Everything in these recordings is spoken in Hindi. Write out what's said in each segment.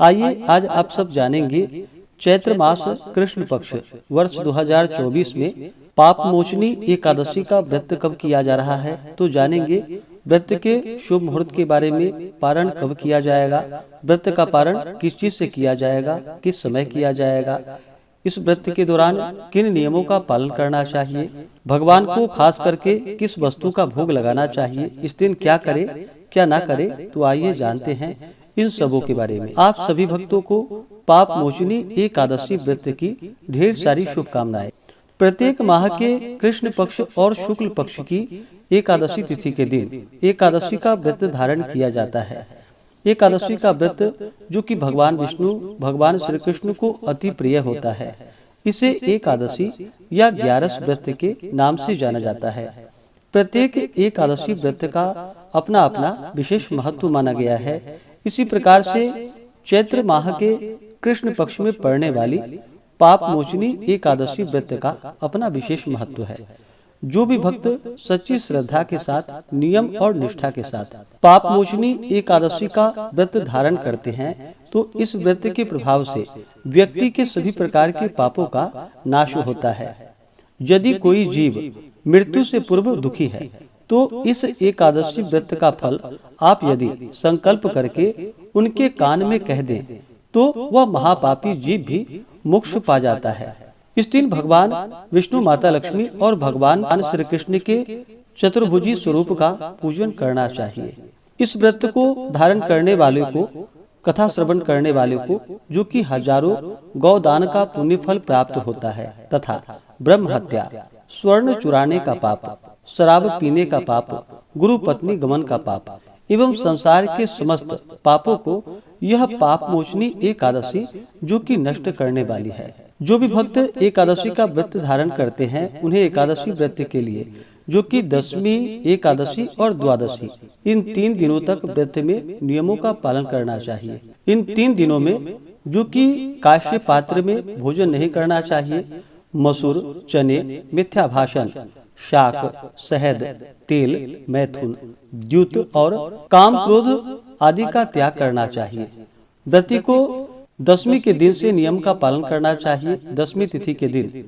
आइए आज आप सब जानेंगे चैत्र मास कृष्ण पक्ष वर्ष 2024 में पाप मोचनी एकादशी का व्रत कब किया जा रहा है। तो जानेंगे व्रत के शुभ मुहूर्त के बारे में, पारण कब किया जाएगा, व्रत का पारण किस चीज से किया जाएगा, किस समय किया जाएगा, इस व्रत के दौरान किन नियमों का पालन करना चाहिए, भगवान को खास करके किस वस्तु का भोग लगाना चाहिए, इस दिन क्या करे क्या ना करे। तो आइए जानते हैं इन सबों के बारे में। आप सभी भक्तों को पाप मोचनी एकादशी व्रत की ढेर सारी शुभकामनाएं। प्रत्येक माह के कृष्ण पक्ष और शुक्ल पक्ष की एकादशी तिथि के दिन एकादशी का व्रत धारण किया जाता है। एकादशी का व्रत जो कि भगवान विष्णु भगवान श्री कृष्ण को अति प्रिय होता है, इसे एकादशी या 11 व्रत के नाम से जाना जाता है। प्रत्येक एकादशी व्रत का अपना अपना विशेष महत्व माना गया है। इसी प्रकार से चैत्र माह के कृष्ण पक्ष में पड़ने वाली पाप मोचनी एकादशी व्रत का अपना विशेष महत्व है। जो भी भक्त सच्ची श्रद्धा के साथ, नियम और निष्ठा के साथ पाप मोचनी एकादशी का व्रत धारण करते हैं, तो इस व्रत के प्रभाव से व्यक्ति के सभी प्रकार के पापों का नाश होता है। यदि कोई जीव मृत्यु से पूर्व दुखी है, तो इस एकादशी व्रत का फल आप यदि संकल्प करके उनके कान में कह दें, तो वह महापापी जीव भी मोक्ष पा जाता है। इस दिन भगवान विष्णु, माता लक्ष्मी और भगवान श्री कृष्ण के चतुर्भुजी स्वरूप का पूजन करना चाहिए। इस व्रत को धारण करने वाले को, कथा श्रवण करने वाले को, जो कि हजारों गौदान का पुण्य फल प्राप्त होता है, तथा ब्रह्म हत्या, स्वर्ण चुराने का पाप, शराब पीने का पाप, गुरु पत्नी गमन का पाप एवं संसार के समस्त पापों को यह पाप मोचनी एकादशी जो कि नष्ट करने वाली है। जो भी भक्त एकादशी का व्रत धारण करते हैं, उन्हें एकादशी व्रत के लिए, जो कि दशमी, एकादशी और द्वादशी, इन 3 दिनों तक व्रत में नियमों का पालन करना चाहिए। इन 3 दिनों में जो कि काश्य पात्र में भोजन नहीं करना चाहिए, मसूर, चने, मिथ्या भाषण, शाक, शहद, तेल, मैथुन, द्यूत और काम क्रोध आदि का त्याग करना चाहिए। व्रती को दशमी के दिन से नियम का पालन करना चाहिए। दशमी तिथि के दिन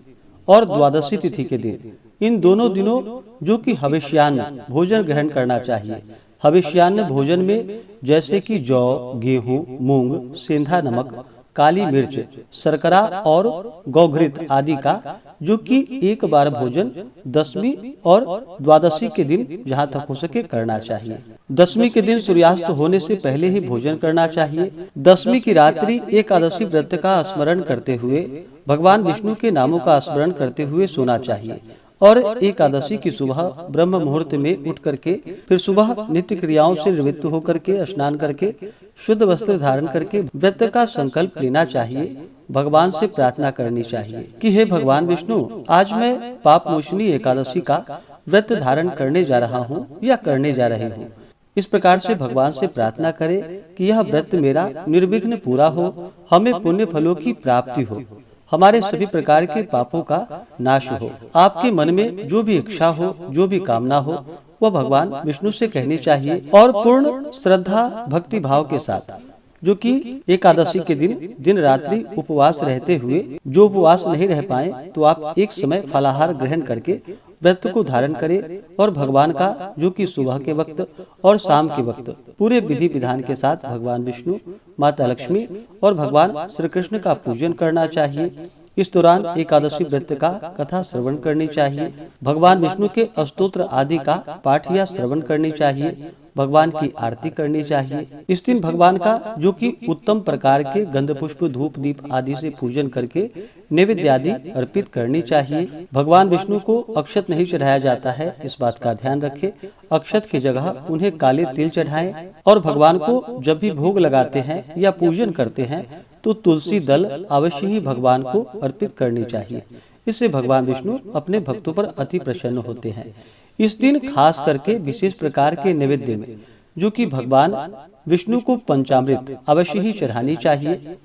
और द्वादशी तिथि के दिन, इन दोनों दिनों जो कि हविष्यान्न भोजन ग्रहण करना चाहिए। हविष्यान्न भोजन में जैसे कि जौ, गेहूं, मूंग, सेंधा नमक, काली मिर्च, शर्करा और गौघृत आदि का जो कि एक बार भोजन दशमी और द्वादशी के दिन जहाँ तक हो सके करना चाहिए। दशमी के दिन सूर्यास्त होने से पहले ही भोजन करना चाहिए। दशमी की रात्रि एकादशी व्रत का स्मरण करते हुए, भगवान विष्णु के नामों का स्मरण करते हुए सोना चाहिए। और एकादशी की सुबह ब्रह्म मुहूर्त में उठ करके फिर सुबह नित्य क्रियाओं से निवृत्त होकर के स्नान करके शुद्ध वस्त्र धारण करके व्रत का संकल्प लेना चाहिए। भगवान से प्रार्थना करनी चाहिए कि हे भगवान विष्णु, आज मैं पाप मोचनी एकादशी का व्रत धारण करने जा रहा हूँ या करने जा रही हूँ। इस प्रकार से भगवान से प्रार्थना करें कि यह व्रत मेरा निर्विघ्न पूरा हो, हमें पुण्य फलों की प्राप्ति हो, हमारे सभी प्रकार के पापों का नाश हो। आपके मन में जो भी इच्छा हो, जो भी कामना हो, वह भगवान विष्णु से कहनी चाहिए। और पूर्ण श्रद्धा भक्ति भाव के साथ, जो कि एकादशी के दिन रात्रि उपवास रहते हुए, जो उपवास नहीं रह पाए तो आप एक समय फलाहार ग्रहण करके व्रत को धारण करें और भगवान का जो कि सुबह के वक्त और शाम के वक्त पूरे विधि विधान के साथ भगवान विष्णु, माता लक्ष्मी और भगवान श्री कृष्ण का पूजन करना चाहिए। इस दौरान एकादशी व्रत का कथा श्रवण करनी चाहिए। भगवान विष्णु के स्तोत्र आदि का पाठ या श्रवण करनी चाहिए। भगवान की आरती करनी चाहिए। इस दिन भगवान का जो कि उत्तम प्रकार के गंध पुष्प, धूप, दीप आदि से पूजन करके नैवेद्य आदि अर्पित करनी चाहिए। भगवान विष्णु को अक्षत नहीं चढ़ाया जाता है, इस बात का ध्यान रखें। अक्षत की जगह उन्हें काले तिल चढ़ाएं। और भगवान को जब भी भोग लगाते हैं या पूजन करते हैं, तो तुलसी दल अवश्य ही भगवान को अर्पित करनी चाहिए। इससे भगवान विष्णु अपने भक्तों पर अति प्रसन्न होते हैं। इस दिन खास करके विशेष प्रकार के नैवेद्य में जो कि भगवान विष्णु को पंचामृत अवश्य ही चढ़ानी चाहिए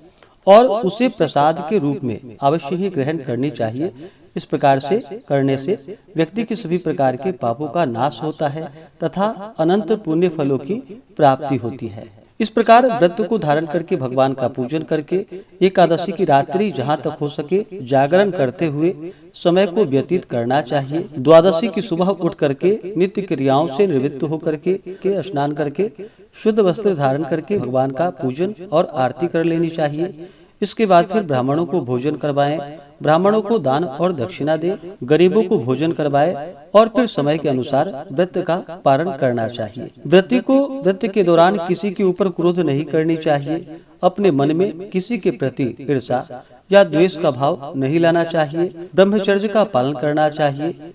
और उसे प्रसाद के रूप में अवश्य ही ग्रहण करनी चाहिए। इस प्रकार से करने से व्यक्ति के सभी प्रकार के पापों का नाश होता है तथा अनंत पुण्य फलों की प्राप्ति होती है। इस प्रकार व्रत को धारण करके भगवान का पूजन करके एकादशी की रात्रि जहाँ तक हो सके जागरण करते हुए समय को व्यतीत करना चाहिए। द्वादशी की सुबह उठ करके नित्य क्रियाओं से निवृत्त होकर के स्नान करके शुद्ध वस्त्र धारण करके भगवान का पूजन और आरती कर लेनी चाहिए। इसके बाद फिर ब्राह्मणों को भोजन करवाएं, ब्राह्मणों को दान और दक्षिणा दे, गरीबों को भोजन करवाए और फिर समय के अनुसार व्रत का पारण करना चाहिए। व्रती को व्रत के दौरान किसी के ऊपर क्रोध नहीं करनी चाहिए। अपने मन में किसी के प्रति ईर्ष्या या द्वेष का भाव नहीं लाना चाहिए। ब्रह्मचर्य का पालन करना चाहिए।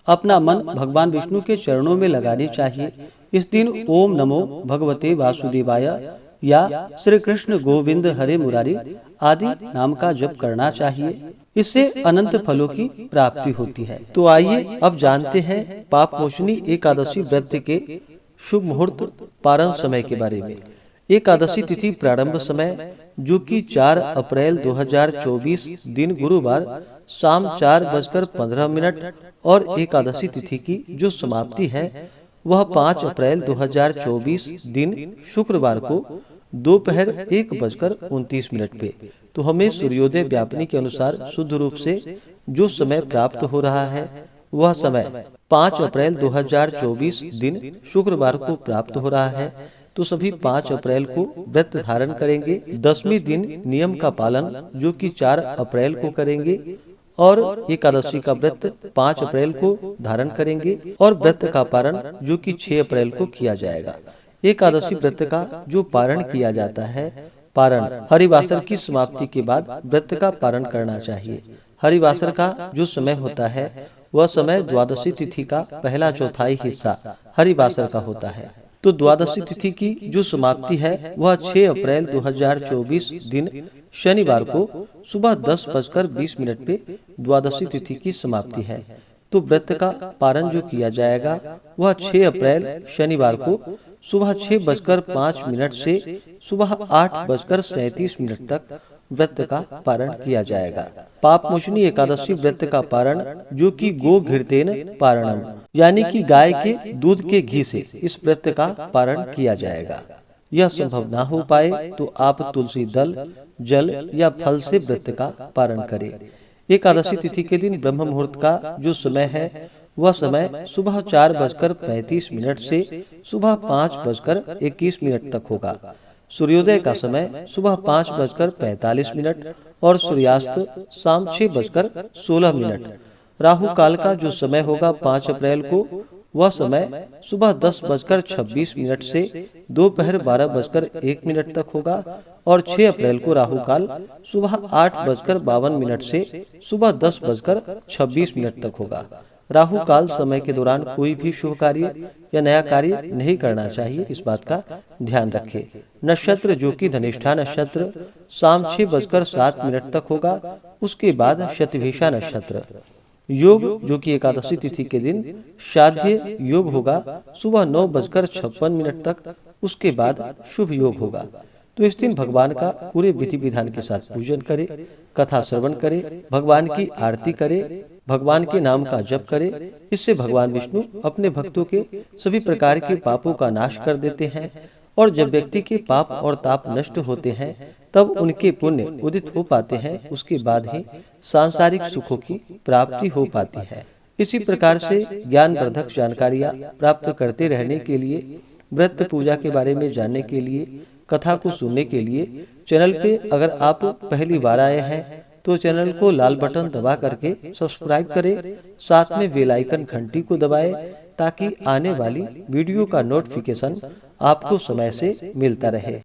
अपना मन भगवान विष्णु के चरणों में लगानी चाहिए। इस दिन ओम नमो भगवते वासुदेवाय या श्री कृष्ण गोविंद हरे मुरारी आदि नाम का जप करना चाहिए। इससे अनंत फलों की प्राप्ति होती है। तो आइए अब जानते हैं पाप मोचनी एकादशी व्रत के शुभ मुहूर्त पारण समय के बारे में। एकादशी तिथि प्रारंभ समय जो कि 4 अप्रैल 2024 दिन गुरुवार शाम 4:15 और एकादशी तिथि की जो समाप्ति है वह 5 अप्रैल 2024 दिन शुक्रवार को दोपहर 1:29 पे। तो हमें सूर्योदय व्यापनी के अनुसार शुद्ध रूप से जो समय प्राप्त हो रहा है वह समय 5 अप्रैल 2024 दिन शुक्रवार को प्राप्त हो रहा है। तो सभी 5 अप्रैल को व्रत धारण करेंगे। 10वें दिन नियम का पालन जो कि 4 अप्रैल को करेंगे और एकादशी का व्रत 5 अप्रैल को धारण करेंगे और व्रत का पारण जो कि 6 अप्रैल को किया जाएगा। एकादशी व्रत का जो पारण किया जाता है, पारण हरिवासर की समाप्ति के बाद व्रत का पारण करना चाहिए। हरिवासर का जो समय होता है वह समय द्वादशी तिथि का पहला चौथाई हिस्सा हरिवासर का होता है। तो द्वादशी तिथि की जो समाप्ति है वह 6 अप्रैल 2024 दिन शनिवार को सुबह 10:20 पे द्वादशी तिथि की समाप्ति है। तो व्रत का पारण जो किया जाएगा वह 6 अप्रैल शनिवार को सुबह 6:05 से सुबह 8:37 तक व्रत का पारण किया जाएगा। पाप मोचनी एकादशी व्रत का पारण जो कि गो घृतेन पारणम यानी कि गाय के दूध के घी से इस व्रत का पारण किया जाएगा। यह संभव ना हो पाए तो आप तुलसी दल, जल या फल से व्रत का पारण करें। एकादशी तिथि के दिन ब्रह्म मुहूर्त का जो समय है वह समय सुबह 4:35 से सुबह 5:21 तक होगा। सूर्योदय का समय सुबह 5:45 और सूर्यास्त शाम 6:16। राहु काल का जो समय होगा 5 अप्रैल को वह समय सुबह 10:26 से दोपहर 12:01 तक होगा और 6 अप्रैल को राहु काल सुबह 8:52 से सुबह 10:26 तक होगा। राहु काल समय के दौरान कोई भी शुभ कार्य या नया कार्य नहीं करना चाहिए, इस बात का ध्यान रखें। नक्षत्र जो कि धनिष्ठा नक्षत्र शाम 6:07 तक होगा। उसके बाद शतभिषा नक्षत्र। योग जो कि एकादशी तिथि के दिन श्राद्ध योग होगा सुबह 9:56 तक। उसके बाद शुभ योग होगा। तो इस दिन भगवान का पूरे विधि विधान के साथ पूजन करें, कथा श्रवण करें, भगवान की आरती करें, भगवान के नाम का जप करें। इससे भगवान विष्णु अपने भक्तों के सभी प्रकार के पापों का नाश कर देते हैं और जब व्यक्ति के पाप और ताप नष्ट होते हैं तब उनके पुण्य उदित हो पाते हैं। उसके बाद ही सांसारिक सुखों की प्राप्ति हो पाती है। इसी प्रकार से ज्ञानवर्धक जानकारियाँ प्राप्त करते रहने के लिए, व्रत पूजा के बारे में जानने के लिए, कथा को सुनने के लिए चैनल पे अगर आप पहली बार आए हैं तो चैनल को लाल बटन दबा करके सब्सक्राइब करें, साथ में बेल आइकन घंटी को दबाएं ताकि आने वाली वीडियो का नोटिफिकेशन आपको समय से मिलता रहे।